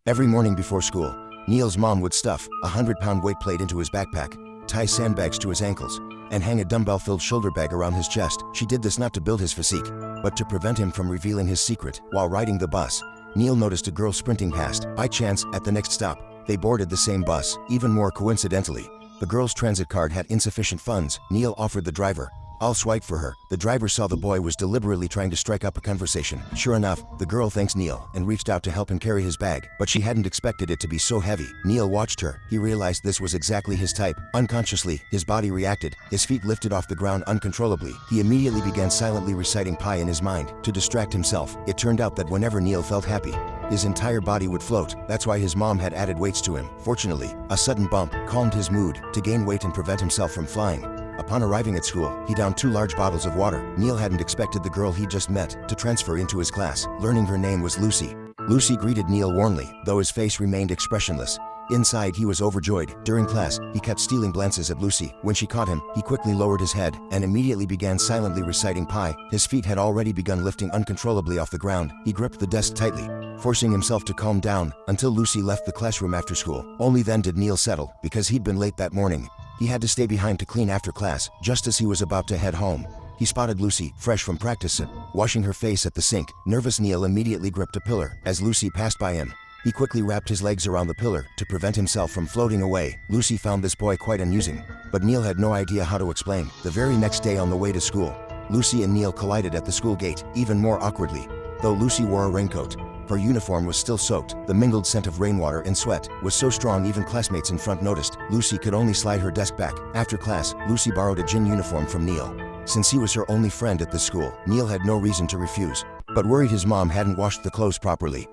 Every morning before school, Neil's mom would stuff a 100-pound weight plate into his backpack, tie sandbags to his ankles, and hang a dumbbell-filled shoulder bag around his chest. She did this not to build his physique, but to prevent him from revealing his secret. While riding the bus, Neil noticed a girl sprinting past. By chance, at the next stop, they boarded the same bus. Even more coincidentally, the girl's transit card had insufficient funds. Neil offered the driver, "I'll swipe for her." The driver saw the boy was deliberately trying to strike up a conversation. Sure enough, the girl thanks Neil and reached out to help him carry his bag, but she hadn't expected it to be so heavy. Neil watched her. He realized this was exactly his type. Unconsciously, his body reacted. His feet lifted off the ground uncontrollably. He immediately began silently reciting pi in his mind to distract himself. It turned out that whenever Neil felt happy, his entire body would float. That's why his mom had added weights to him. Fortunately, a sudden bump calmed his mood. To gain weight and prevent himself from flying, upon arriving at school, he downed 2 large bottles of water. Neil hadn't expected the girl he'd just met to transfer into his class. Learning her name was Lucy. Lucy greeted Neil warmly, though his face remained expressionless. Inside, he was overjoyed. During class, he kept stealing glances at Lucy. When she caught him, he quickly lowered his head and immediately began silently reciting pi. His feet had already begun lifting uncontrollably off the ground. He gripped the desk tightly, forcing himself to calm down until Lucy left the classroom after school. Only then did Neil settle, because he'd been late that morning. He had to stay behind to clean after class. Just as he was about to head home, he spotted Lucy, fresh from practice, washing her face at the sink. Nervous Neil immediately gripped a pillar. As Lucy passed by him, he quickly wrapped his legs around the pillar to prevent himself from floating away. Lucy found this boy quite amusing, but Neil had no idea how to explain. The very next day on the way to school, Lucy and Neil collided at the school gate, even more awkwardly. Though Lucy wore a raincoat, her uniform was still soaked. The mingled scent of rainwater and sweat was so strong even classmates in front noticed. Lucy could only slide her desk back. After class, Lucy borrowed a gym uniform from Neil. Since he was her only friend at the school, Neil had no reason to refuse, but worried his mom hadn't washed the clothes properly.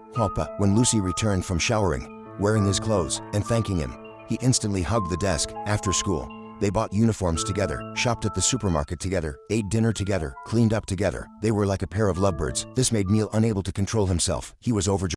When Lucy returned from showering, wearing his clothes, and thanking him, he instantly hugged the desk. After school, they bought uniforms together, shopped at the supermarket together, ate dinner together, cleaned up together. They were like a pair of lovebirds. This made Neil unable to control himself. He was overjoyed.